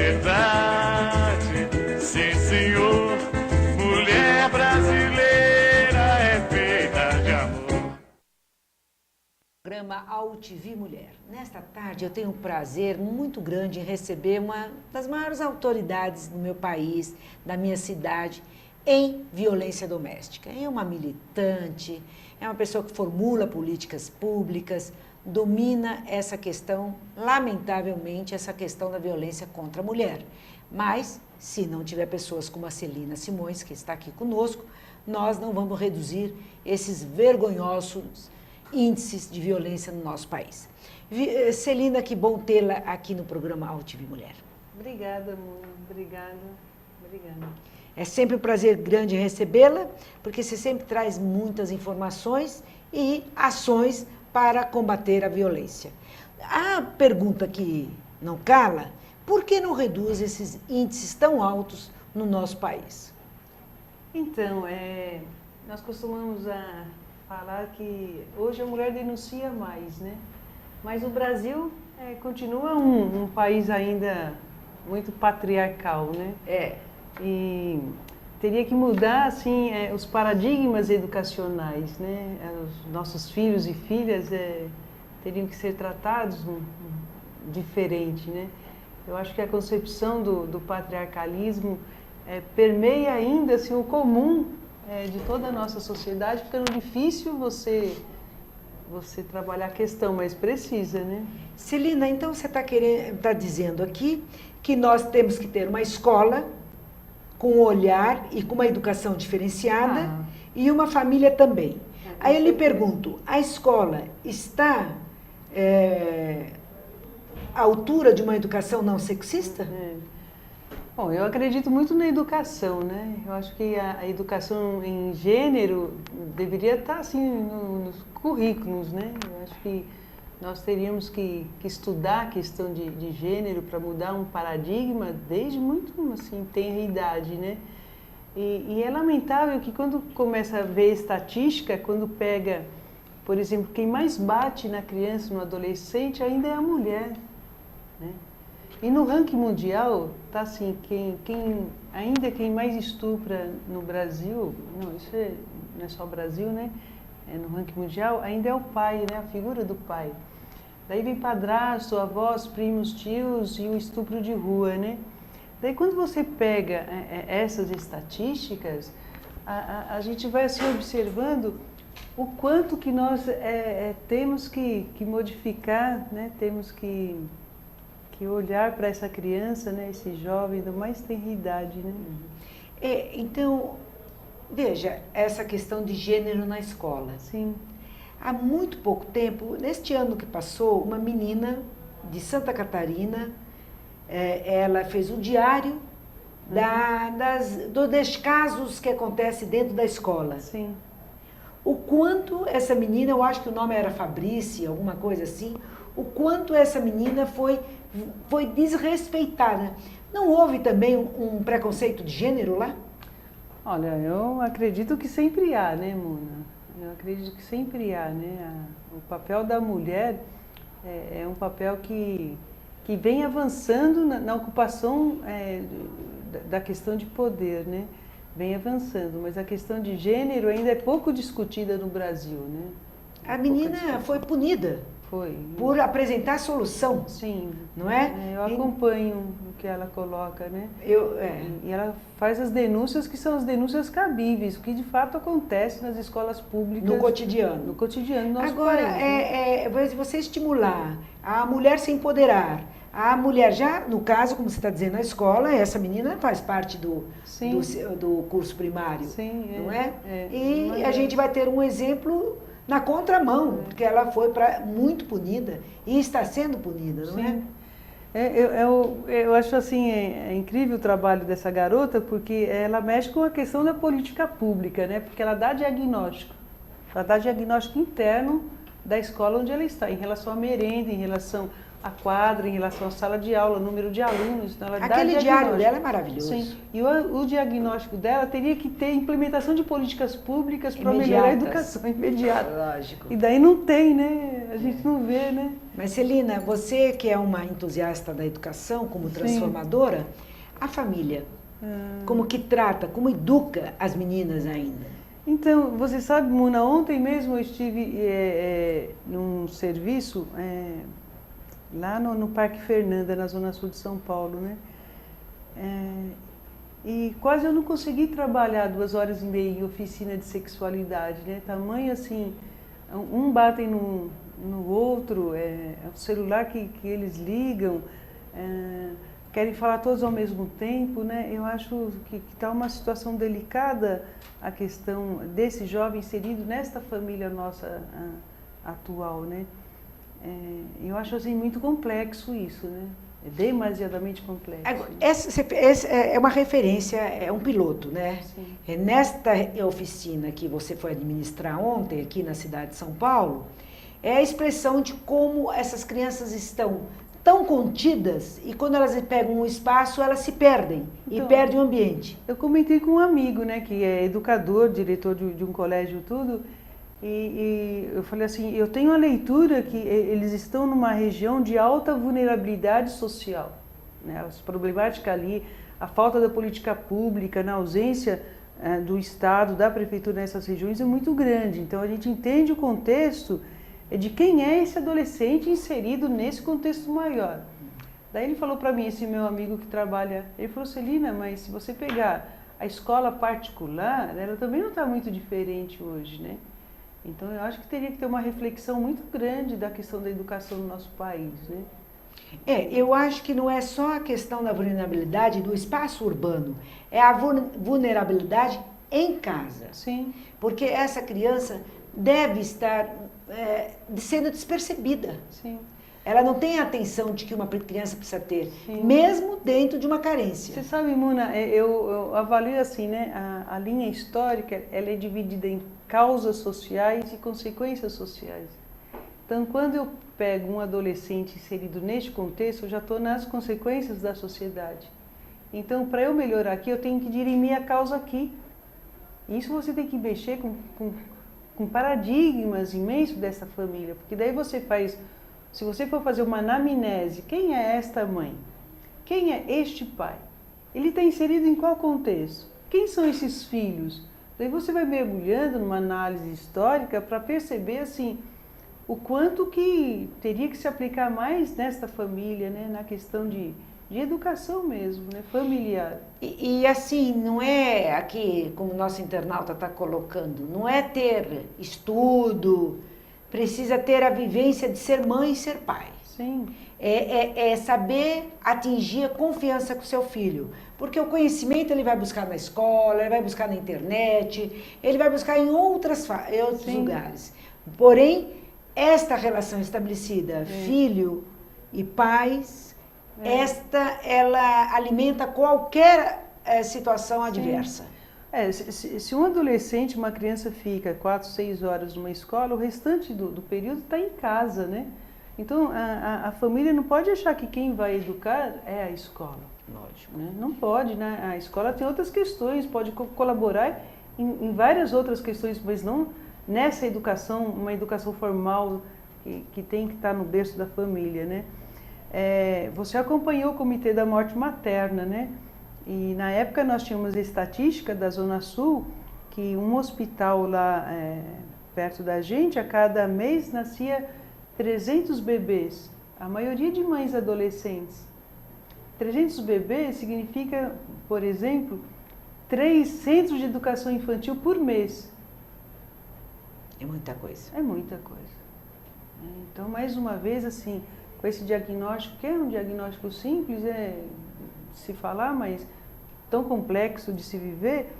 verdade, sim senhor, mulher brasileira é feita de amor. Programa AltV Mulher. Nesta tarde eu tenho um prazer muito grande em receber uma das maiores autoridades do meu país, da minha cidade, em violência doméstica. É uma militante, é uma pessoa que formula políticas públicas, domina essa questão, lamentavelmente, essa questão da violência contra a mulher. Mas, se não tiver pessoas como a Celina Simões, que está aqui conosco, nós não vamos reduzir esses vergonhosos índices de violência no nosso país. Celina, que bom tê-la aqui no programa AltV Mulher. Obrigada, amor. Obrigada. É sempre um prazer grande recebê-la, porque você sempre traz muitas informações e ações para combater a violência. A pergunta que não cala, por que não reduz esses índices tão altos no nosso país? Então, nós costumamos falar que hoje a mulher denuncia mais, né? Mas o Brasil continua um país ainda muito patriarcal, né? E teria que mudar, assim, os paradigmas educacionais, né? Os nossos filhos e filhas teriam que ser tratados diferente, né? Eu acho que a concepção do patriarcalismo permeia ainda, assim, o comum de toda a nossa sociedade, ficando difícil você trabalhar a questão, mas precisa, né? Celina, então você está dizendo aqui que nós temos que ter uma escola com um olhar e com uma educação diferenciada e uma família também. Aí eu lhe pergunto, a escola está à altura de uma educação não sexista? Bom, eu acredito muito na educação, né? Eu acho que a educação em gênero deveria estar, assim, nos currículos, né? Eu acho que nós teríamos que estudar a questão de gênero para mudar um paradigma desde muito, assim, tenra idade, né? E é lamentável que quando começa a ver estatística, quando pega, por exemplo, quem mais bate na criança, no adolescente, ainda é a mulher, né? E no ranking mundial, tá assim, quem mais estupra no Brasil, não, isso não é só o Brasil, né? No ranking mundial, ainda é o pai, né? A figura do pai. Daí vem padrasto, avós, primos, tios e o estupro de rua, né? Daí quando você pega essas estatísticas, a gente vai assim observando o quanto que nós temos que modificar, né? Temos que olhar para essa criança, né? Esse jovem da mais tenra idade, né? Então, veja, essa questão de gênero na escola. Sim. Há muito pouco tempo, neste ano que passou, uma menina de Santa Catarina, ela fez um diário dos descasos que acontecem dentro da escola. Sim. O quanto essa menina, eu acho que o nome era Fabrícia, alguma coisa assim, o quanto essa menina foi desrespeitada. Não houve também um preconceito de gênero lá? Olha, eu acredito que sempre há, né, Mona? Eu acredito que sempre há, né? O papel da mulher é um papel que vem avançando na ocupação da questão de poder, né? Vem avançando, mas a questão de gênero ainda é pouco discutida no Brasil, né? A menina foi punida. Foi. Por apresentar solução. Sim. Não é? Eu acompanho o que ela coloca, né? E ela faz as denúncias que são as denúncias cabíveis, o que de fato acontece nas escolas públicas. No cotidiano. No cotidiano do nosso Agora, país. você estimular a mulher se empoderar, a mulher já, no caso, como você está dizendo, na escola, essa menina faz parte do curso primário. Sim, não é? E a gente vai ter um exemplo na contramão, porque ela foi muito punida e está sendo punida, não é? Eu acho assim, é incrível o trabalho dessa garota, porque ela mexe com a questão da política pública, né? Porque ela dá diagnóstico interno da escola onde ela está, em relação à merenda, em relação à quadra, em relação à sala de aula, número de alunos. Então ela Aquele diário dela é maravilhoso. Sim. E o diagnóstico dela teria que ter implementação de políticas públicas para melhorar a educação imediata. Lógico. E daí não tem, né? A gente não vê, né? Mas, Celina, você que é uma entusiasta da educação, como transformadora, a família, como que trata, como educa as meninas ainda? Então, você sabe, Muna, ontem mesmo eu estive num serviço lá no Parque Fernanda, na Zona Sul de São Paulo, né? E quase eu não consegui trabalhar 2 horas e meia em oficina de sexualidade, né? Tamanho assim, um batem no outro, é o celular que eles ligam, querem falar todos ao mesmo tempo, né? Eu acho que está uma situação delicada a questão desse jovem inserido nesta família nossa atual, né? Eu acho assim muito complexo isso, né? É demasiadamente complexo. Essa é uma referência, é um piloto, né? Sim. Nesta oficina que você foi administrar ontem, aqui na cidade de São Paulo, é a expressão de como essas crianças estão tão contidas e quando elas pegam um espaço, elas se perdem e perdem o ambiente. Eu comentei com um amigo, né, que é educador, diretor de um colégio tudo, e eu falei assim, eu tenho a leitura que eles estão numa região de alta vulnerabilidade social, né, as problemáticas ali, a falta da política pública, na ausência do Estado, da Prefeitura nessas regiões é muito grande. Então a gente entende o contexto de quem é esse adolescente inserido nesse contexto maior. Daí ele falou para mim, esse meu amigo que trabalha, ele falou, Celina, mas se você pegar a escola particular, ela também não está muito diferente hoje, né? Então eu acho que teria que ter uma reflexão muito grande da questão da educação no nosso país, né? Eu acho que não é só a questão da vulnerabilidade do espaço urbano, é a vulnerabilidade em casa. Sim. Porque essa criança deve estar sendo despercebida. Sim. Ela não tem a atenção de que uma criança precisa ter, Sim. mesmo dentro de uma carência. Você sabe, Muna, eu avalio assim, né? A linha histórica, ela é dividida em causas sociais e consequências sociais. Então, quando eu pego um adolescente inserido neste contexto, eu já estou nas consequências da sociedade. Então, para eu melhorar aqui, eu tenho que dirimir a causa aqui. Isso você tem que mexer com paradigmas imensos dessa família, porque daí você faz, se você for fazer uma anamnese, quem é esta mãe? Quem é este pai? Ele está inserido em qual contexto? Quem são esses filhos? Daí você vai mergulhando numa análise histórica para perceber assim, o quanto que teria que se aplicar mais nesta família, né, na questão de educação mesmo, né, familiar. E assim, não é aqui, como o nosso internauta está colocando, não é ter estudo, precisa ter a vivência de ser mãe e ser pai. Sim. É saber atingir a confiança com o seu filho. Porque o conhecimento ele vai buscar na escola, ele vai buscar na internet, ele vai buscar em outros lugares. Porém, esta relação estabelecida, filho e pais, ela alimenta qualquer situação adversa. Se um adolescente, uma criança fica 4, 6 horas numa escola, o restante do período está em casa, né? Então, a família não pode achar que quem vai educar é a escola. Lógico. Né? Não pode, né? A escola tem outras questões, pode colaborar em várias outras questões, mas não nessa educação, uma educação formal que tem que estar no berço da família, né? Você acompanhou o Comitê da Morte Materna, né? E na época nós tínhamos a estatística da Zona Sul, que um hospital lá perto da gente, a cada mês nascia 300 bebês, a maioria de mães adolescentes. 300 bebês significa, por exemplo, 3 centros de educação infantil por mês. É muita coisa. É muita coisa. Então, mais uma vez, assim, com esse diagnóstico, que é um diagnóstico simples, se falar, mas tão complexo de se viver,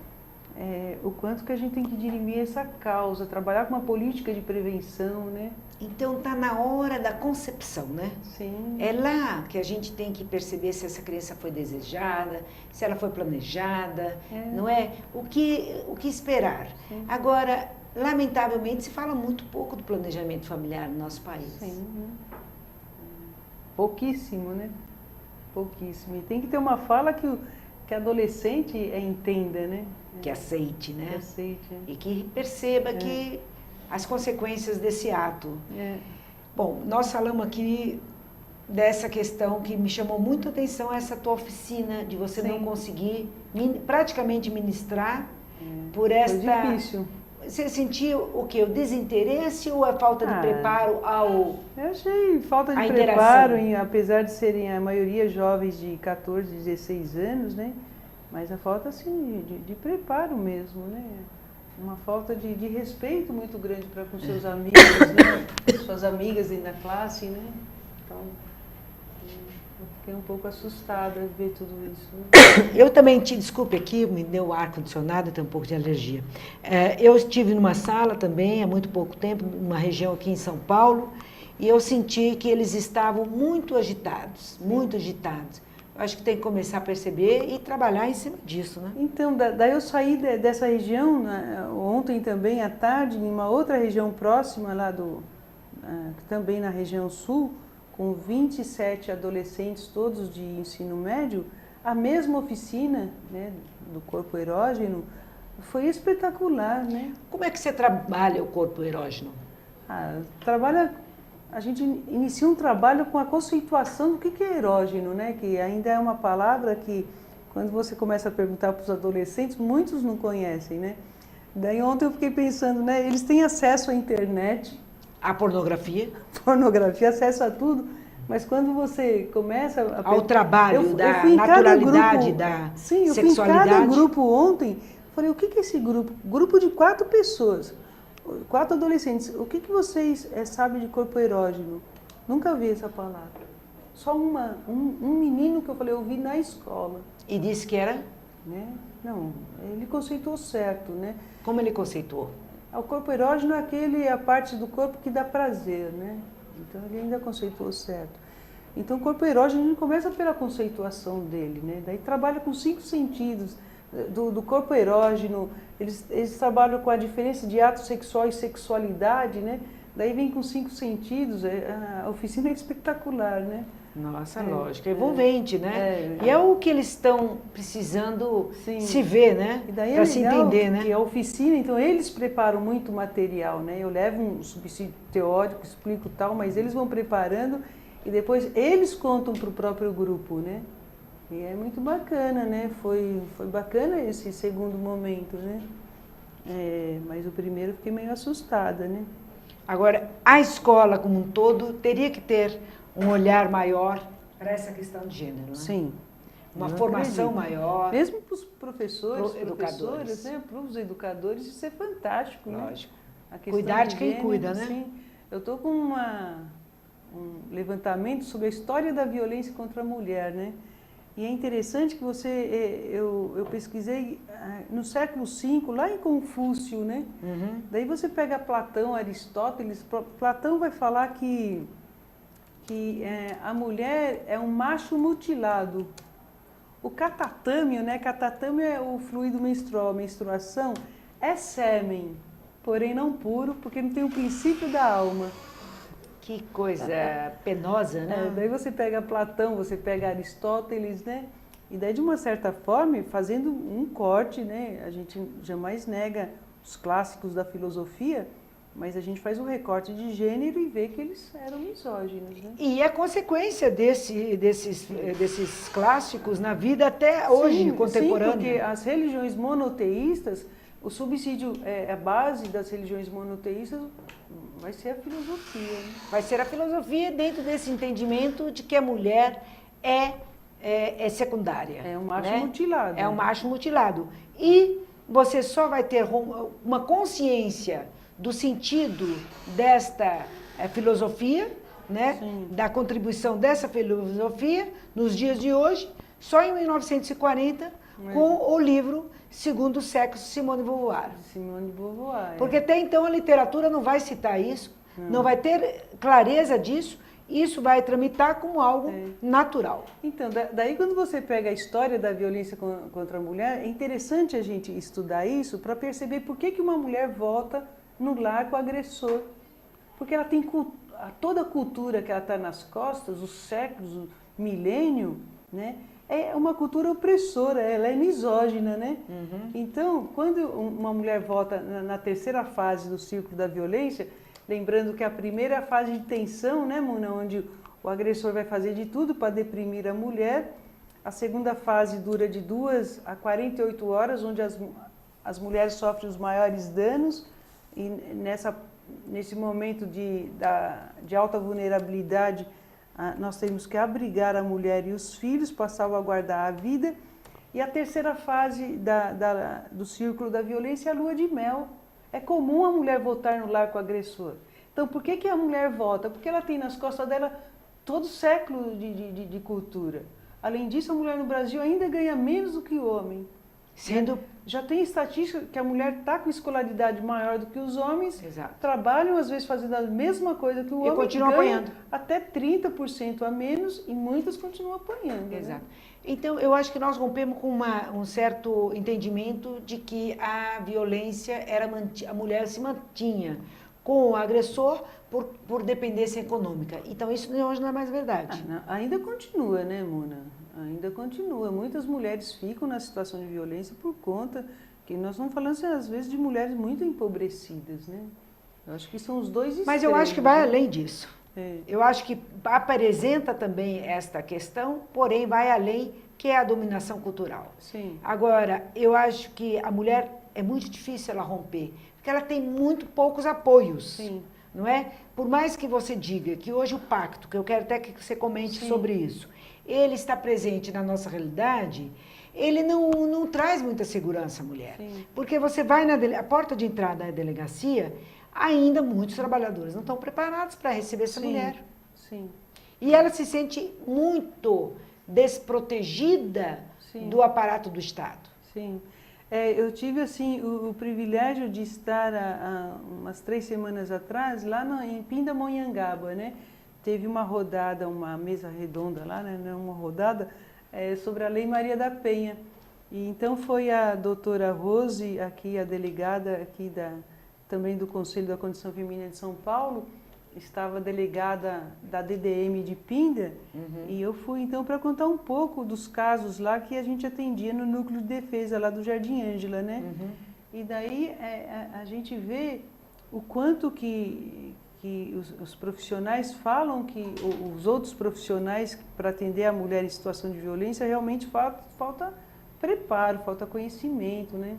o quanto que a gente tem que dirimir essa causa, trabalhar com uma política de prevenção, né? Então está na hora da concepção, né? Sim. É lá que a gente tem que perceber se essa criança foi desejada, se ela foi planejada, não é? O que esperar. Sim. Agora, lamentavelmente, se fala muito pouco do planejamento familiar no nosso país. Sim. Pouquíssimo, né? Pouquíssimo. E tem que ter uma fala que a adolescente entenda, né? Que aceite, né? Que aceite. E que perceba que as consequências desse ato. Bom, nós falamos aqui dessa questão que me chamou muito a atenção, essa tua oficina, de você não conseguir praticamente ministrar por esta... Foi difícil. Você sentiu o quê? O desinteresse ou a falta de preparo ao... Eu achei falta de interação. preparo, apesar de serem a maioria jovens de 14, 16 anos, né? Mas a falta, assim, de preparo mesmo, né? Uma falta de respeito muito grande para com seus amigos, né? Suas amigas dentro da classe, né? Então, eu fiquei um pouco assustada de ver tudo isso. Né? Eu também, desculpe aqui, me deu ar-condicionado, eu tenho um pouco de alergia. Eu estive numa sala também, há muito pouco tempo, numa região aqui em São Paulo, e eu senti que eles estavam muito agitados, muito agitados. Acho que tem que começar a perceber e trabalhar em cima disso, né? Então, daí eu saí dessa região, né, ontem também à tarde, em uma outra região próxima lá também na região sul, com 27 adolescentes, todos de ensino médio, a mesma oficina, né, do corpo erógeno, foi espetacular, né? Como é que você trabalha o corpo erógeno? A gente inicia um trabalho com a conceituação do que é erógeno, né? Que ainda é uma palavra que, quando você começa a perguntar para os adolescentes, muitos não conhecem, né? Daí ontem eu fiquei pensando, né? Eles têm acesso à internet. A pornografia? Pornografia, acesso a tudo. Mas quando você começa ao trabalho da naturalidade, da sexualidade. Sim, eu fui em cada grupo ontem. Falei, o que é esse grupo? Grupo de 4 pessoas. 4 adolescentes, o que vocês sabem de corpo erógeno? Nunca vi essa palavra. Só um menino que eu falei, eu vi na escola. E disse que era? Né? Não, ele conceitou certo, né? Como ele conceituou? O corpo erógeno é a parte do corpo que dá prazer, né? Então ele ainda conceitou certo. Então o corpo erógeno a gente começa pela conceituação dele, né? Daí trabalha com 5 sentidos. Do corpo erógeno, eles trabalham com a diferença de ato sexual e sexualidade, né? Daí vem com 5 sentidos, a oficina é espetacular, né? Nossa, lógico, é envolvente, né? E é o que eles estão precisando se ver, né? Para se entender, né? E a oficina, então eles preparam muito material, né? Eu levo um subsídio teórico, explico tal, mas eles vão preparando e depois eles contam para o próprio grupo, né? E é muito bacana, né? Foi bacana esse segundo momento, né? Mas o primeiro eu fiquei meio assustada, né? Agora, a escola como um todo teria que ter um olhar maior para essa questão de gênero, né? Sim. Uma formação maior. Mesmo para os professores, educadores, né? Para os educadores, isso é fantástico, lógico. Né? Cuidar de quem cuida, né? Sim. Eu estou com um levantamento sobre a história da violência contra a mulher, né? E é interessante que eu pesquisei no século V, lá em Confúcio, né? Uhum. Daí você pega Platão, Aristóteles, Platão vai falar que a mulher é um macho mutilado. O catatâmio, né? Catatâmio é o fluido menstrual, a menstruação, é sêmen, porém não puro, porque não tem o princípio da alma. Que coisa penosa, né? Daí você pega Platão, você pega Aristóteles, né? E daí, de uma certa forma, fazendo um corte, né? A gente jamais nega os clássicos da filosofia, mas a gente faz um recorte de gênero e vê que eles eram misóginos, né? E a consequência desses clássicos na vida até hoje, contemporânea. Sim, porque as religiões monoteístas, o subsídio, a base das religiões monoteístas vai ser a filosofia. Né? Vai ser a filosofia dentro desse entendimento de que a mulher é secundária. É um macho né? mutilado. É um macho mutilado. E você só vai ter uma consciência do sentido desta filosofia, né? Da contribuição dessa filosofia nos dias de hoje, só em 1940, com o livro Segundo o Sexo, Simone de Beauvoir. Simone de Beauvoir. Porque até então a literatura não vai citar isso, não vai ter clareza disso, isso vai tramitar como algo natural. Então, daí quando você pega a história da violência contra a mulher, é interessante a gente estudar isso para perceber por que uma mulher volta no lar com o agressor. Porque ela tem toda a cultura que ela está nas costas, os séculos, o milênio, né? É uma cultura opressora, ela é misógina, né? Uhum. Então, quando uma mulher volta na terceira fase do círculo da violência, Lembrando que a primeira fase de tensão, né, Muna, onde o agressor vai fazer de tudo para deprimir a mulher. A segunda fase dura de 2 a 48 horas, onde as mulheres sofrem os maiores danos. E nesse momento de alta vulnerabilidade, nós temos que abrigar a mulher e os filhos para salvaguardar a vida. E a terceira fase do círculo da violência é a lua de mel. É comum a mulher voltar no lar com o agressor. Então, por que a mulher volta? Porque ela tem nas costas dela todo século de cultura. Além disso, a mulher no Brasil ainda ganha menos do que o homem. Já tem estatística que a mulher está com escolaridade maior do que os homens, Exato. Trabalham às vezes fazendo a mesma coisa que o homem, continuam ganha apanhando. Até 30% a menos e muitas continuam apanhando. Exato. Né? Então, eu acho que nós rompemos com um certo entendimento de que a violência a mulher se mantinha com o agressor por dependência econômica. Então, isso hoje não é mais verdade. Ainda continua, né, Muna? Ainda continua. Muitas mulheres ficam na situação de violência por conta que nós estamos falando, às vezes, de mulheres muito empobrecidas, né? Eu acho que são os dois extremos. Mas eu acho que vai além disso. É. Eu acho que apresenta também esta questão, porém vai além, que é a dominação cultural. Sim. Agora, eu acho que a mulher é muito difícil ela romper, porque ela tem muito poucos apoios. Sim. Não é? Por mais que você diga que hoje o pacto, que eu quero até que você comente Sim. sobre isso, ele está presente na nossa realidade, ele não traz muita segurança à mulher. Sim. Porque você vai a porta de entrada da delegacia, ainda muitos trabalhadores não estão preparados para receber essa mulher. Sim. E ela se sente muito desprotegida do aparato do Estado. Sim. Eu tive assim o privilégio de estar há umas 3 semanas atrás lá em Pindamonhangaba, né? Teve uma rodada, uma mesa redonda lá, né? Uma rodada sobre a Lei Maria da Penha. E então foi a doutora Rose, aqui a delegada aqui também do Conselho da Condição Feminina de São Paulo, estava delegada da DDM de Pinda, e eu fui então para contar um pouco dos casos lá que a gente atendia no núcleo de defesa lá do Jardim Ângela, né? E daí a gente vê o quanto que os profissionais falam que os outros profissionais para atender a mulher em situação de violência realmente falta preparo, falta conhecimento, né?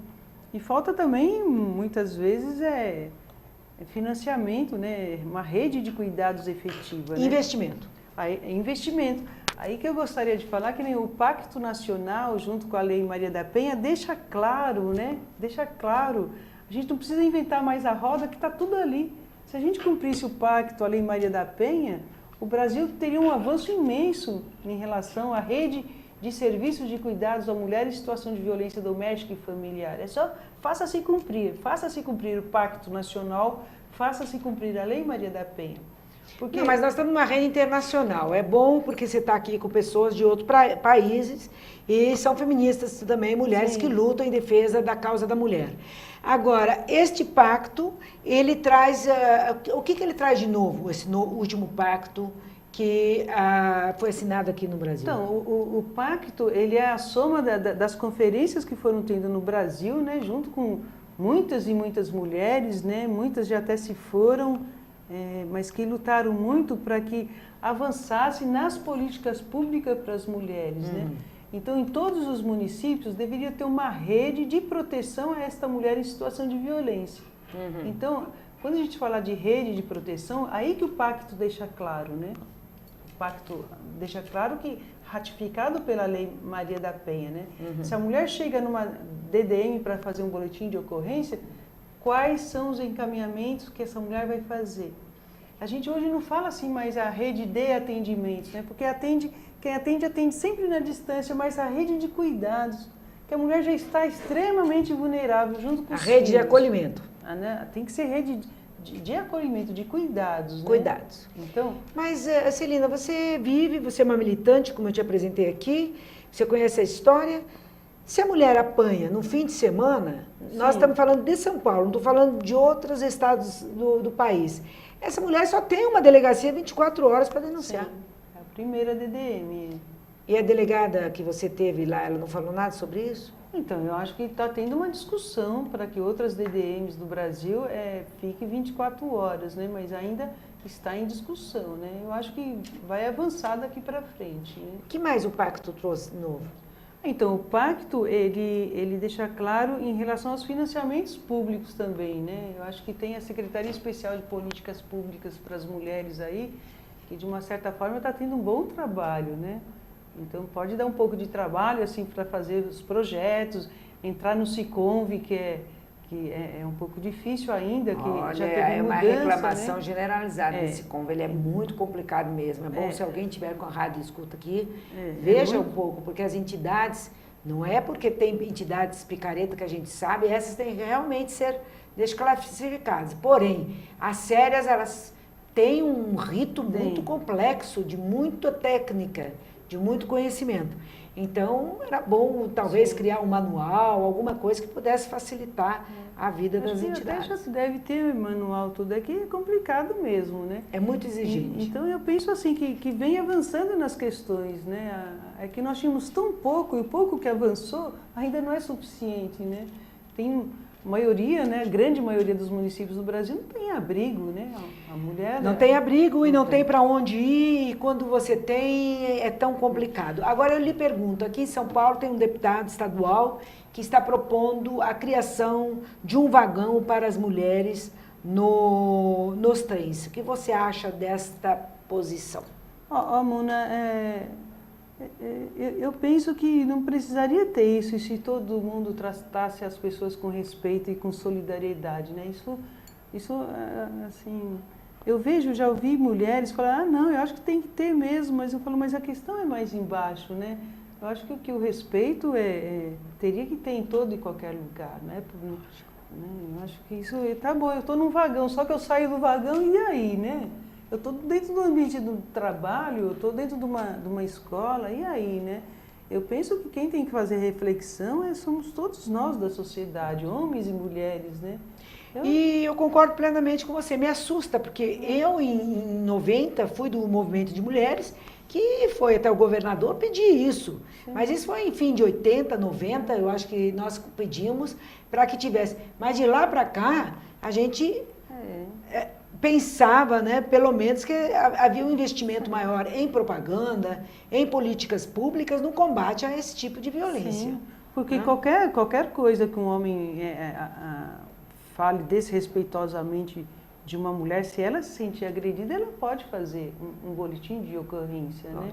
E falta também, muitas vezes, financiamento, né? Uma rede de cuidados efetiva. Né? Investimento. Investimento. Aí que eu gostaria de falar que o Pacto Nacional, junto com a Lei Maria da Penha, deixa claro, né? Deixa claro. A gente não precisa inventar mais a roda, que está tudo ali. Se a gente cumprisse o Pacto, a Lei Maria da Penha, o Brasil teria um avanço imenso em relação à rede de serviços de cuidados à mulher em situação de violência doméstica e familiar. É só faça-se cumprir o Pacto Nacional, faça-se cumprir a Lei Maria da Penha. Porque... Não, mas nós estamos numa rede internacional. É bom porque você está aqui com pessoas de outros países e são feministas também, mulheres que lutam em defesa da causa da mulher. Agora, este pacto, ele traz... o que ele traz de novo, esse último pacto que foi assinado aqui no Brasil? Então, o pacto, ele é a soma das conferências que foram tendo no Brasil, né, junto com muitas e muitas mulheres, né, muitas já até se foram, mas que lutaram muito para que avançasse nas políticas públicas para as mulheres, né? Então, em todos os municípios, deveria ter uma rede de proteção a esta mulher em situação de violência. Então, quando a gente fala de rede de proteção, aí que o pacto deixa claro, né? O pacto deixa claro que, ratificado pela Lei Maria da Penha, né? Se a mulher chega numa DDM para fazer um boletim de ocorrência, quais são os encaminhamentos que essa mulher vai fazer? A gente hoje não fala assim mais a rede de atendimentos, né? Porque quem atende sempre na distância, mas a rede de cuidados, que a mulher já está extremamente vulnerável junto com os filhos. A rede de acolhimento. Né? Tem que ser rede de acolhimento, de cuidados. Né? Cuidados. Então, mas, Celina, você é uma militante, como eu te apresentei aqui, você conhece a história. Se a mulher apanha no fim de semana, nós estamos falando de São Paulo, não estou falando de outros estados do país. Essa mulher só tem uma delegacia 24 horas para denunciar. Sim, é a primeira DDM. E a delegada que você teve lá, ela não falou nada sobre isso? Então, eu acho que está tendo uma discussão para que outras DDMs do Brasil fiquem 24 horas, né? Mas ainda está em discussão, né? Eu acho que vai avançar daqui para frente, né? O que mais o pacto trouxe novo? Então, o pacto, ele deixa claro em relação aos financiamentos públicos também, né? Eu acho que tem a Secretaria Especial de Políticas Públicas para as Mulheres aí, que de uma certa forma está tendo um bom trabalho, né? Então, pode dar um pouco de trabalho, assim, para fazer os projetos, entrar no Siconv, que é um pouco difícil ainda, que Olha, já teve é uma mudança, reclamação, né? generalizada desse Siconv, ele é muito complicado mesmo. É bom se alguém tiver com a rádio escuta aqui, veja um pouco, porque as entidades, não é porque tem entidades picareta que a gente sabe, essas têm que realmente ser desclassificadas. Porém, as sérias, elas têm um rito muito complexo, de muita técnica, de muito conhecimento. Então, era bom, talvez, criar um manual, alguma coisa que pudesse facilitar a vida das entidades. Até já deve ter manual, tudo aqui é complicado mesmo, né? É muito exigente. Então, eu penso assim, que vem avançando nas questões, né? É que nós tínhamos tão pouco, e o pouco que avançou ainda não é suficiente, né? Tem maioria, né? A grande maioria dos municípios do Brasil não tem abrigo, né? A mulher... Não tem abrigo e não tem para onde ir, e quando você tem, é tão complicado. Agora, eu lhe pergunto, aqui em São Paulo tem um deputado estadual que está propondo a criação de um vagão para as mulheres nos trens. O que você acha desta posição? Mona, eu penso que não precisaria ter isso, e se todo mundo tratasse as pessoas com respeito e com solidariedade, né? Isso assim, eu já ouvi mulheres falar, não, eu acho que tem que ter mesmo, mas eu falo, mas a questão é mais embaixo, né? Eu acho que o respeito teria que ter em todo e qualquer lugar, né? Eu acho que isso, tá bom, eu estou num vagão, só que eu saio do vagão e aí, né? Eu estou dentro do ambiente do trabalho, eu estou dentro de uma escola, e aí, né? Eu penso que quem tem que fazer reflexão somos todos nós da sociedade, homens e mulheres, né? E eu concordo plenamente com você, me assusta, porque eu, em 90, fui do movimento de mulheres, que foi até o governador pedir isso. Sim. Mas isso foi em fim de 80, 90, eu acho que nós pedimos para que tivesse. Mas de lá para cá, a gente... pensava, né, pelo menos, que havia um investimento maior em propaganda, em políticas públicas, no combate a esse tipo de violência. Sim, porque qualquer coisa que um homem fale desrespeitosamente de uma mulher, se ela se sentir agredida, ela pode fazer um boletim de ocorrência, né?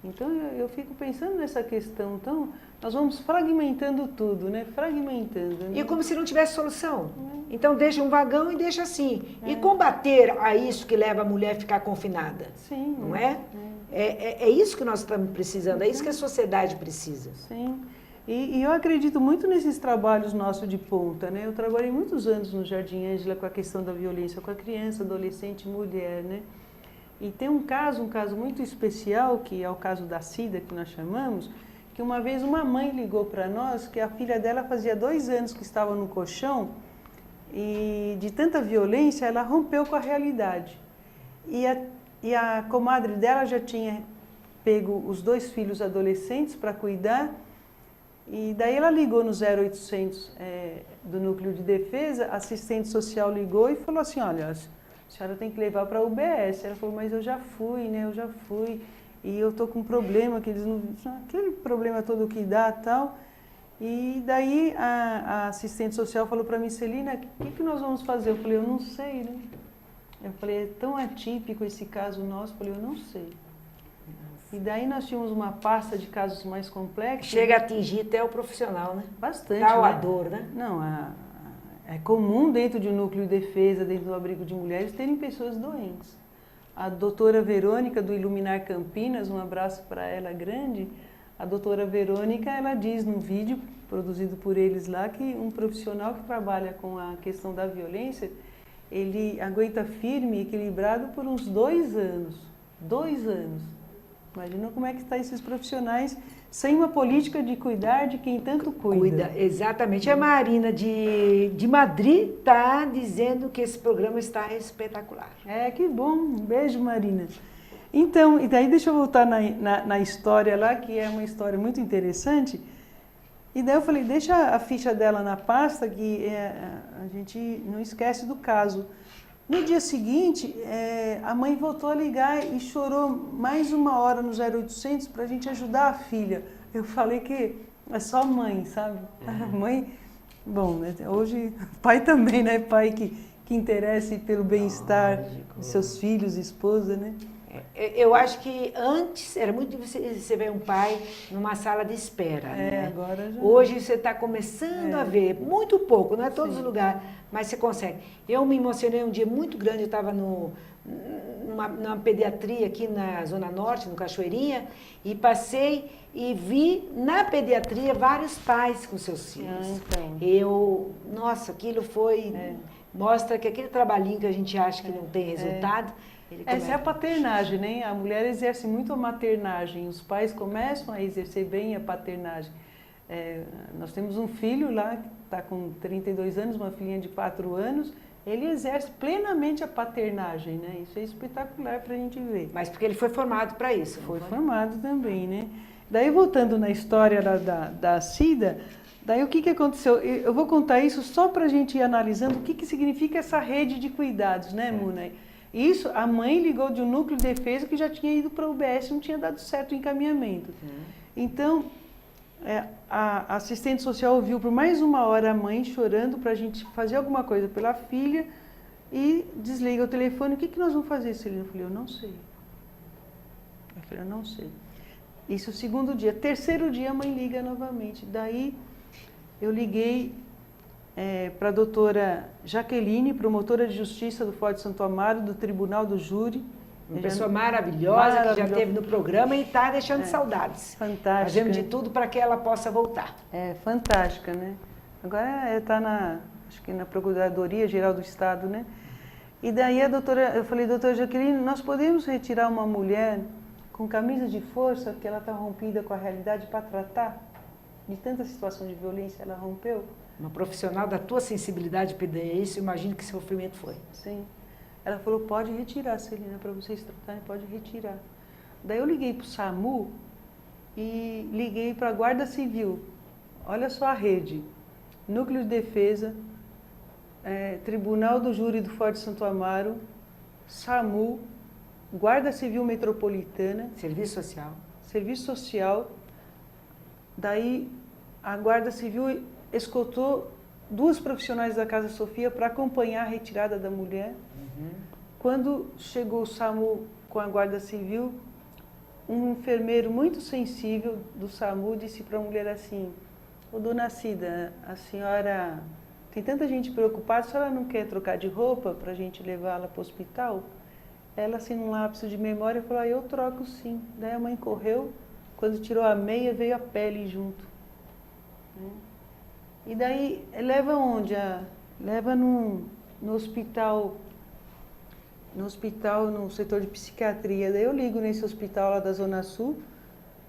Então, eu fico pensando nessa questão. Então, nós vamos fragmentando tudo, né? Fragmentando. Né? E como se não tivesse solução. Então, deixa um vagão e deixa assim. E combater a isso que leva a mulher a ficar confinada. Sim. Não é? É isso que nós estamos precisando, é isso que a sociedade precisa. Sim. E eu acredito muito nesses trabalhos nossos de ponta, né? Eu trabalhei muitos anos no Jardim Ângela com a questão da violência com a criança, adolescente e mulher, né? E tem um caso muito especial, que é o caso da Cida, que nós chamamos, que uma vez uma mãe ligou para nós que a filha dela fazia 2 anos que estava no colchão e de tanta violência ela rompeu com a realidade. E a comadre dela já tinha pego os 2 filhos adolescentes para cuidar, e daí ela ligou no 0800 do Núcleo de Defesa, a assistente social ligou e falou assim, olha, a senhora tem que levar para a UBS. Ela falou, mas eu já fui, né? Eu já fui. E eu estou com um problema, que eles não... Aquele problema todo que dá e tal. E daí a assistente social falou para mim, Celina, o que nós vamos fazer? Eu falei, eu não sei, né? Eu falei, é tão atípico esse caso nosso. Eu falei, eu não sei. E daí nós tínhamos uma pasta de casos mais complexos. Chega a atingir até o profissional, né? Bastante. Tal a dor, né? Não, é comum dentro de um núcleo de defesa, dentro do abrigo de mulheres, terem pessoas doentes. A doutora Verônica, do Iluminar Campinas, um abraço para ela grande, a doutora Verônica, ela diz num vídeo produzido por eles lá que um profissional que trabalha com a questão da violência, ele aguenta firme e equilibrado por uns 2 anos. 2 anos. Imagina como é que estão esses profissionais sem uma política de cuidar de quem tanto cuida. Exatamente. A Marina de Madrid está dizendo que esse programa está espetacular. Que bom. Um beijo, Marina. Então, e daí deixa eu voltar na história lá, que é uma história muito interessante. E daí eu falei, deixa a ficha dela na pasta, que a gente não esquece do caso. No dia seguinte, a mãe voltou a ligar e chorou mais 1 hora no 0800 para a gente ajudar a filha. Eu falei que é só mãe, sabe? A mãe, bom, né? Hoje pai também, né? Pai que interesse pelo bem-estar de seus filhos, esposa, né? Eu acho que antes era muito difícil você ver um pai numa sala de espera, né? Agora já... Hoje você está começando a ver, muito pouco, não é todos os lugares, mas você consegue. Eu me emocionei um dia muito grande, eu estava numa pediatria aqui na Zona Norte, no Cachoeirinha, e passei e vi na pediatria vários pais com seus filhos. Então. Nossa, aquilo foi... Mostra que aquele trabalhinho que a gente acha que não tem resultado... Essa é a paternagem, né? A mulher exerce muito a maternagem, os pais começam a exercer bem a paternagem. Nós temos um filho lá, que está com 32 anos, uma filhinha de 4 anos, ele exerce plenamente a paternagem, né? Isso é espetacular para a gente ver. Mas porque ele foi formado para isso. Foi formado também, né? Daí, voltando na história da Cida, daí o que aconteceu? Eu vou contar isso só para a gente ir analisando o que significa essa rede de cuidados, né, Muna? Isso, a mãe ligou de um núcleo de defesa que já tinha ido para a UBS, não tinha dado certo o encaminhamento. Então, a assistente social ouviu por mais 1 hora a mãe chorando para a gente fazer alguma coisa pela filha e desliga o telefone. O que nós vamos fazer, Celina? Eu falei, eu não sei. Eu falei, eu não sei. Isso o 2º dia. 3º dia a mãe liga novamente. Daí eu liguei para a doutora Jaqueline, promotora de justiça do Forte Santo Amaro, do Tribunal do Júri. Uma pessoa maravilhosa que já esteve no programa e está deixando saudades. Fantástica. Fazendo de tudo para que ela possa voltar. Fantástica, né? Agora está acho que na Procuradoria Geral do Estado, né? E daí eu falei, doutora Jaqueline, nós podemos retirar uma mulher com camisa de força, que ela está rompida com a realidade, para tratar de tanta situação de violência, ela rompeu? Uma profissional da tua sensibilidade pedir isso, imagino que sofrimento foi. Sim. Ela falou, pode retirar, Celina, para vocês tratarem, pode retirar. Daí eu liguei para o SAMU e liguei para a Guarda Civil. Olha só a rede. Núcleo de Defesa, Tribunal do Júri do Forte Santo Amaro, SAMU, Guarda Civil Metropolitana. Serviço Social. Serviço Social. Daí a Guarda Civil escoltou 2 profissionais da Casa Sofia para acompanhar a retirada da mulher. Quando chegou o SAMU com a Guarda Civil, um enfermeiro muito sensível do SAMU disse para a mulher assim, ô dona Cida, a senhora tem tanta gente preocupada, a senhora não quer trocar de roupa para a gente levá-la para o hospital? Ela, assim, num lapso de memória, falou, eu troco sim. Daí a mãe correu, quando tirou a meia, veio a pele junto. E daí, leva onde? Leva no hospital, no setor de psiquiatria. Daí eu ligo nesse hospital lá da Zona Sul,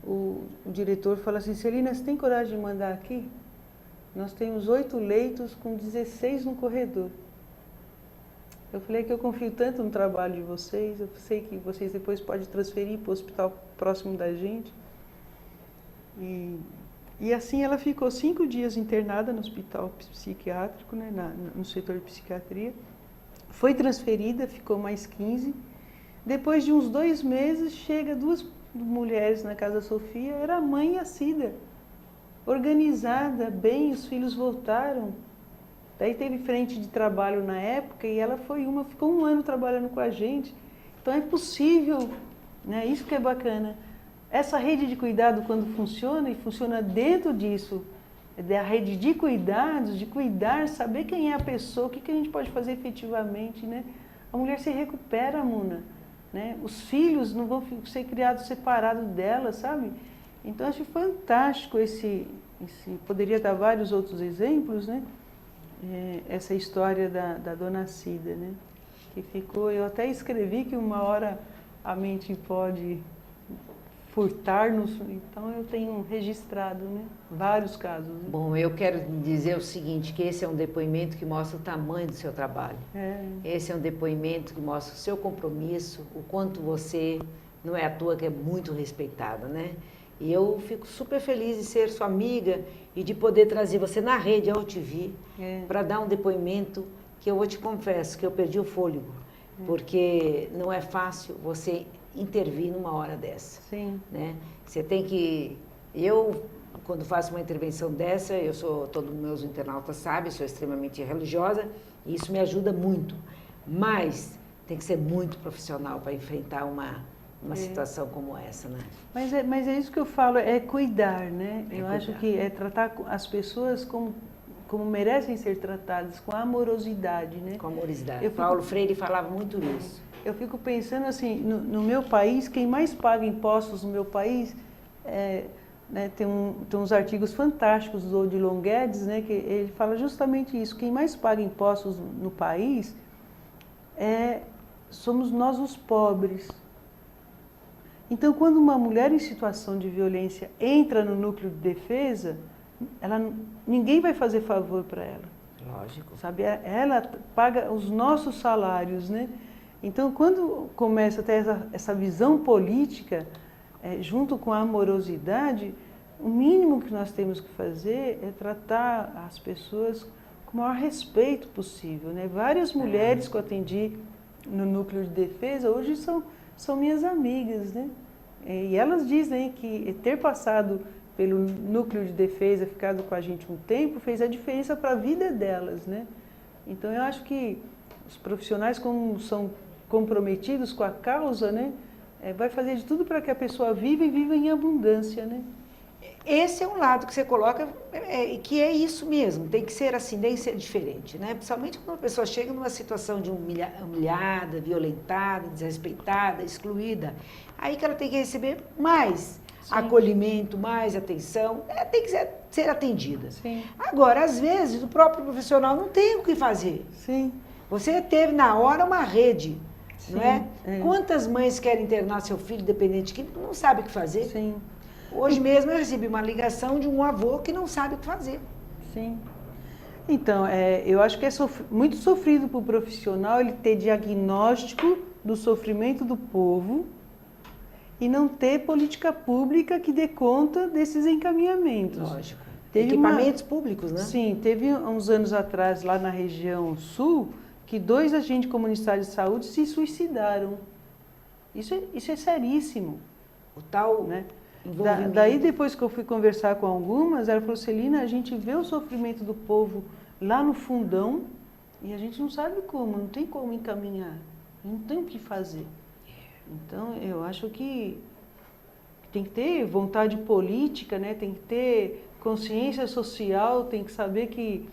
o diretor fala assim, Celina, você tem coragem de mandar aqui? Nós temos 8 leitos com 16 no corredor. Eu falei que eu confio tanto no trabalho de vocês, eu sei que vocês depois podem transferir para o hospital próximo da gente. E assim ela ficou 5 dias internada no hospital psiquiátrico, né, no setor de psiquiatria. Foi transferida, ficou mais 15. Depois de uns 2 meses, chega 2 mulheres na Casa Sofia, era a mãe e a Cida. Organizada, bem, os filhos voltaram. Daí teve frente de trabalho na época e ela ficou 1 ano trabalhando com a gente. Então é possível, né? Isso que é bacana. Essa rede de cuidado, quando funciona, e funciona dentro disso, da rede de cuidados, de cuidar, saber quem é a pessoa, o que a gente pode fazer efetivamente, né? A mulher se recupera, Muna, né? Os filhos não vão ser criados separados dela, sabe? Então, acho fantástico poderia dar vários outros exemplos, né? Essa história da dona Cida, né? Que ficou, eu até escrevi que 1 hora a mente pode furtar-nos, então eu tenho registrado, né, vários casos. Né? Bom, eu quero dizer o seguinte, que esse é um depoimento que mostra o tamanho do seu trabalho. Esse é um depoimento que mostra o seu compromisso, o quanto você não é à toa que é muito respeitada, né? E eu fico super feliz de ser sua amiga e de poder trazer você na rede AltV para dar um depoimento que eu te confesso que eu perdi o fôlego, porque não é fácil você intervir numa hora dessa. Sim. Né? Você tem que... Eu, quando faço uma intervenção dessa, todos os meus internautas sabem, sou extremamente religiosa e isso me ajuda muito. Mas tem que ser muito profissional para enfrentar uma situação como essa, né? Mas é isso que eu falo, é cuidar, né? Eu cuidar. acho que é tratar as pessoas como merecem ser tratadas, com amorosidade, né? Com amorosidade. Paulo Freire falava muito isso. Eu fico pensando assim, no meu país, quem mais paga impostos no meu país, né, tem uns artigos fantásticos do Odilon Guedes, né, que ele fala justamente isso, quem mais paga impostos no país somos nós os pobres. Então, quando uma mulher em situação de violência entra no núcleo de defesa, ninguém vai fazer favor para ela. Lógico. Sabe? Ela paga os nossos salários, né? Então, quando começa a ter essa visão política, junto com a amorosidade, o mínimo que nós temos que fazer é tratar as pessoas com o maior respeito possível, né? Várias mulheres que eu atendi no núcleo de defesa hoje são minhas amigas, né? E elas dizem que ter passado pelo núcleo de defesa, ficado com a gente um tempo, fez a diferença para a vida delas, né? Então, eu acho que os profissionais, como são comprometidos com a causa, né, vai fazer de tudo para que a pessoa viva e viva em abundância, né? Esse é um lado que você coloca, que é isso mesmo, tem que ser assim, tem que ser diferente, né? Principalmente quando a pessoa chega numa situação de humilhada, violentada, desrespeitada, excluída, aí que ela tem que receber mais acolhimento, mais atenção, tem que ser atendida. Sim. Agora, às vezes, o próprio profissional não tem o que fazer. Sim. Você teve na hora uma rede, Sim, não é? Quantas mães querem internar seu filho dependente que não sabe o que fazer? Sim. Hoje mesmo eu recebi uma ligação de um avô que não sabe o que fazer. Sim. Então, eu acho que é muito sofrido para o profissional ele ter diagnóstico do sofrimento do povo e não ter política pública que dê conta desses encaminhamentos. Lógico. Equipamentos públicos, né? Sim, teve uns anos atrás, lá na região sul, que 2 agentes comunitários de saúde se suicidaram. Isso é seríssimo. O tal, né? Daí depois que eu fui conversar com algumas, ela falou, Celina, a gente vê o sofrimento do povo lá no fundão e a gente não sabe como, não tem como encaminhar, não tem o que fazer. Então, eu acho que tem que ter vontade política, né? Tem que ter consciência social, tem que saber que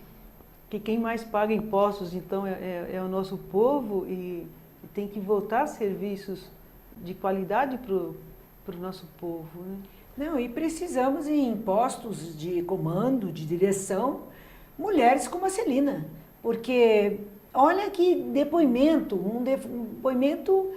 quem mais paga impostos, então, é o nosso povo e tem que votar serviços de qualidade para o nosso povo, né? Não, e precisamos em postos de comando, de direção, mulheres como a Celina, porque olha que depoimento, um depoimento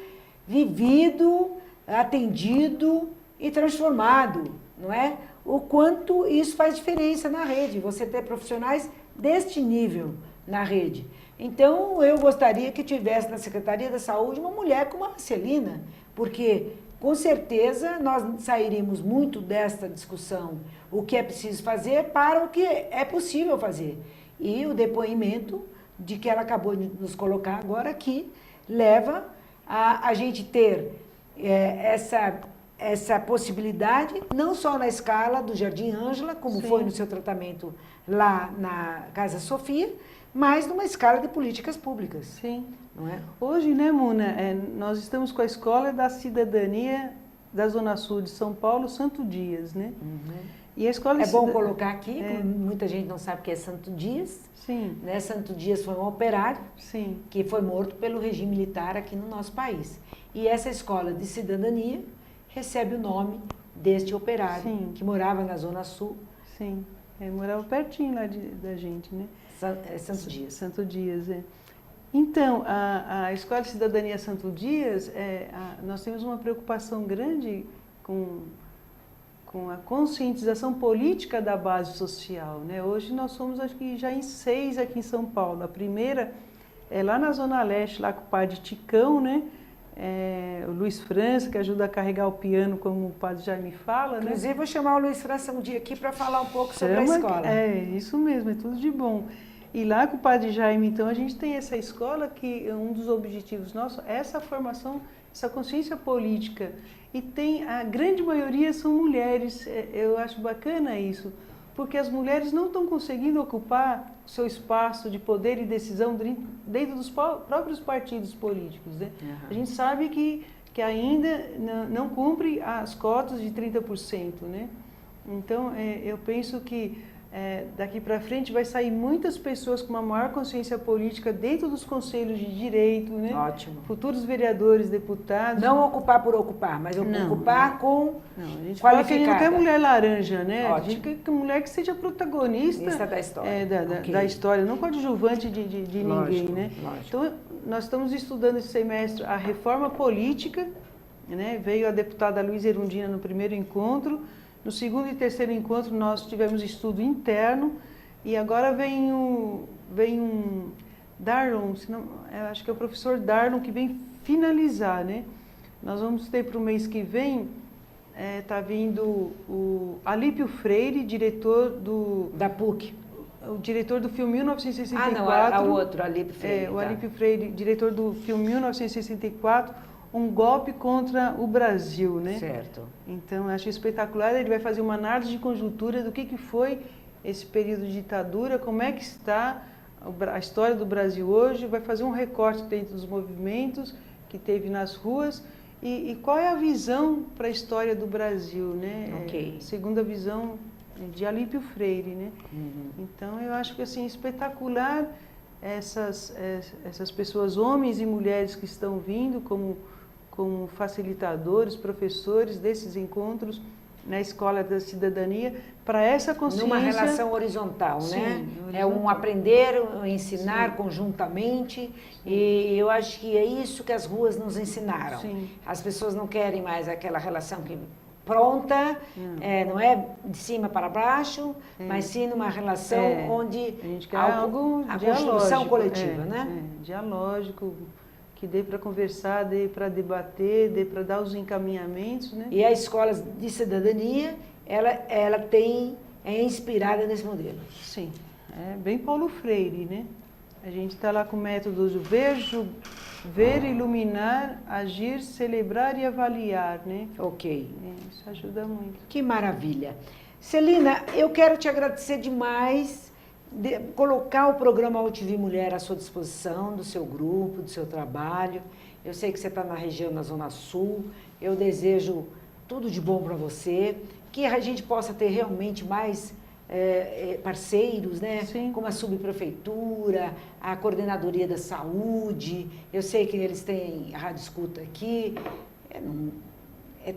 vivido, atendido e transformado, não é? O quanto isso faz diferença na rede, você ter profissionais deste nível na rede. Então, eu gostaria que tivesse na Secretaria da Saúde uma mulher como a Celina, porque, com certeza, nós sairíamos muito desta discussão, o que é preciso fazer para o que é possível fazer. E o depoimento de que ela acabou de nos colocar agora aqui, leva a gente ter essa possibilidade, não só na escala do Jardim Ângela, como foi no seu tratamento lá na Casa Sofia, mas numa escala de políticas públicas. Sim. Não é? Hoje, né, Muna, nós estamos com a Escola da Cidadania da Zona Sul de São Paulo, Santo Dias, né? Uhum. E a escola bom colocar aqui, muita gente não sabe o que é Santo Dias. Sim. Né? Santo Dias foi um operário Sim. que foi morto pelo regime militar aqui no nosso país. E essa escola de cidadania recebe o nome deste operário, Sim. que morava na Zona Sul. Sim, morava pertinho lá da gente, né? Santo Dias. Santo Dias, Então, a Escola de Cidadania Santo Dias, nós temos uma preocupação grande com a conscientização política da base social, né? Hoje nós somos, acho que já em 6 aqui em São Paulo. A primeira é lá na Zona Leste, lá com o padre Ticão, né? o Luiz França, que ajuda a carregar o piano, como o padre Jaime fala, né? Inclusive, vou chamar o Luiz França um dia aqui para falar um pouco sobre a escola. É, isso mesmo, é tudo de bom. E lá com o padre Jaime, então, a gente tem essa escola que um dos objetivos nossos é essa formação, essa consciência política. E a grande maioria são mulheres, eu acho bacana isso, porque as mulheres não estão conseguindo ocupar o seu espaço de poder e decisão dentro dos próprios partidos políticos, né? Uhum. A gente sabe que ainda não cumpre as cotas de 30%, né? Então, eu penso que daqui para frente vai sair muitas pessoas com uma maior consciência política dentro dos conselhos de direito, né? Ótimo. Futuros vereadores, deputados. Não ocupar por ocupar, mas ocupar com a gente qualificada. Fala que a gente não quer mulher laranja, né? Ótimo. A gente quer mulher que seja protagonista da história. Da história, não coadjuvante de ninguém, né? Lógico. Então, nós estamos estudando esse semestre a reforma política, né? Veio a deputada Luísa Erundina no primeiro encontro. No segundo e terceiro encontro nós tivemos estudo interno e agora vem um Darlon, acho que é o professor Darlon que vem finalizar, né? Nós vamos ter para o mês que vem, tá vindo o Alípio Freire, diretor da PUC. O diretor do filme 1964. Ah, não, o outro, Alípio Freire. O Alípio Freire, diretor do filme 1964. Um golpe contra o Brasil, né? Certo. Então, acho espetacular. Ele vai fazer uma análise de conjuntura do que foi esse período de ditadura, como é que está a história do Brasil hoje, vai fazer um recorte dentro dos movimentos que teve nas ruas e qual é a visão para a história do Brasil, né? Okay. Segundo a visão de Alípio Freire, né? Uhum. Então, eu acho que assim, espetacular essas pessoas, homens e mulheres que estão vindo como facilitadores, professores desses encontros na Escola da Cidadania, para essa consciência... Numa relação horizontal, sim, né? Horizontal. É um aprender, um ensinar, sim, conjuntamente, sim, e eu acho que é isso que as ruas nos ensinaram. Sim. As pessoas não querem mais aquela relação pronta, não é de cima para baixo, mas sim numa relação onde a gente quer algo a construção coletiva, né? Dialógico, que dê para conversar, dê para debater, dê para dar os encaminhamentos, né? E a Escola de Cidadania, ela é inspirada nesse modelo. Sim, é bem Paulo Freire, né? A gente está lá com métodos de ver, iluminar, agir, celebrar e avaliar, né? Ok. Isso ajuda muito. Que maravilha. Celina, eu quero te agradecer demais de colocar o programa UTV Mulher à sua disposição, do seu grupo, do seu trabalho. Eu sei que você está na região, na Zona Sul. Eu desejo tudo de bom para você, que a gente possa ter realmente mais parceiros, né? Sim. Como a subprefeitura, a coordenadoria da saúde. Eu sei que eles têm a rádio escuta aqui.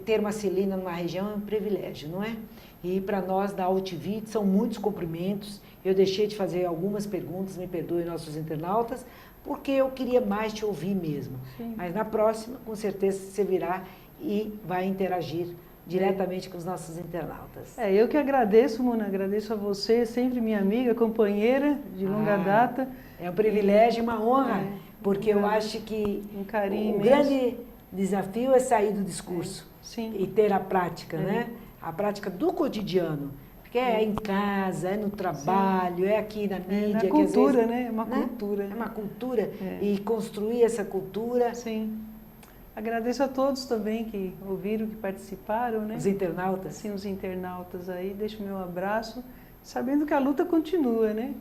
Ter uma Celina numa região é um privilégio, não é? E para nós da UTV são muitos cumprimentos. Eu deixei de fazer algumas perguntas, me perdoem nossos internautas, porque eu queria mais te ouvir mesmo. Sim. Mas na próxima, com certeza, você virá e vai interagir diretamente com os nossos internautas. Eu que agradeço, Mona, agradeço a você, sempre minha amiga, companheira de longa data. É um privilégio e uma honra, porque eu acho que um carinho o grande desafio é sair do discurso e ter a prática, né? A prática do cotidiano. Porque é em casa, é no trabalho, é aqui na mídia. É cultura, que às vezes, né? É uma cultura. É uma cultura. E construir essa cultura. Sim. Agradeço a todos também que ouviram, que participaram, né? Os internautas. Sim, os internautas aí. Deixo o meu abraço, sabendo que a luta continua, né?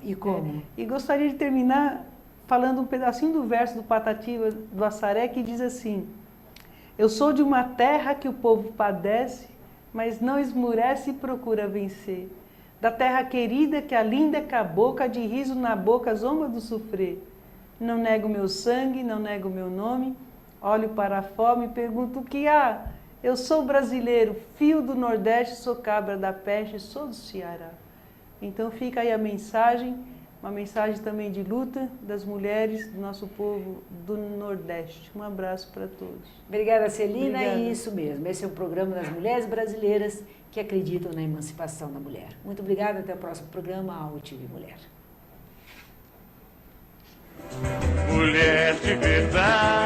E como? E gostaria de terminar falando um pedacinho do verso do Patativa do Assaré, que diz assim: eu sou de uma terra que o povo padece, mas não esmurece e procura vencer. Da terra querida que a linda cabocla de riso na boca zomba do sofrer. Não nego meu sangue, não nego meu nome, olho para a fome e pergunto o que há. Eu sou brasileiro, fio do Nordeste, sou cabra da peste, sou do Ceará. Então fica aí a mensagem, uma mensagem também de luta das mulheres do nosso povo do Nordeste. Um abraço para todos. Obrigada, Celina. Obrigada. E isso mesmo, esse é o programa das mulheres brasileiras que acreditam na emancipação da mulher. Muito obrigada, até o próximo programa, a UTV Mulher. Mulher de verdade.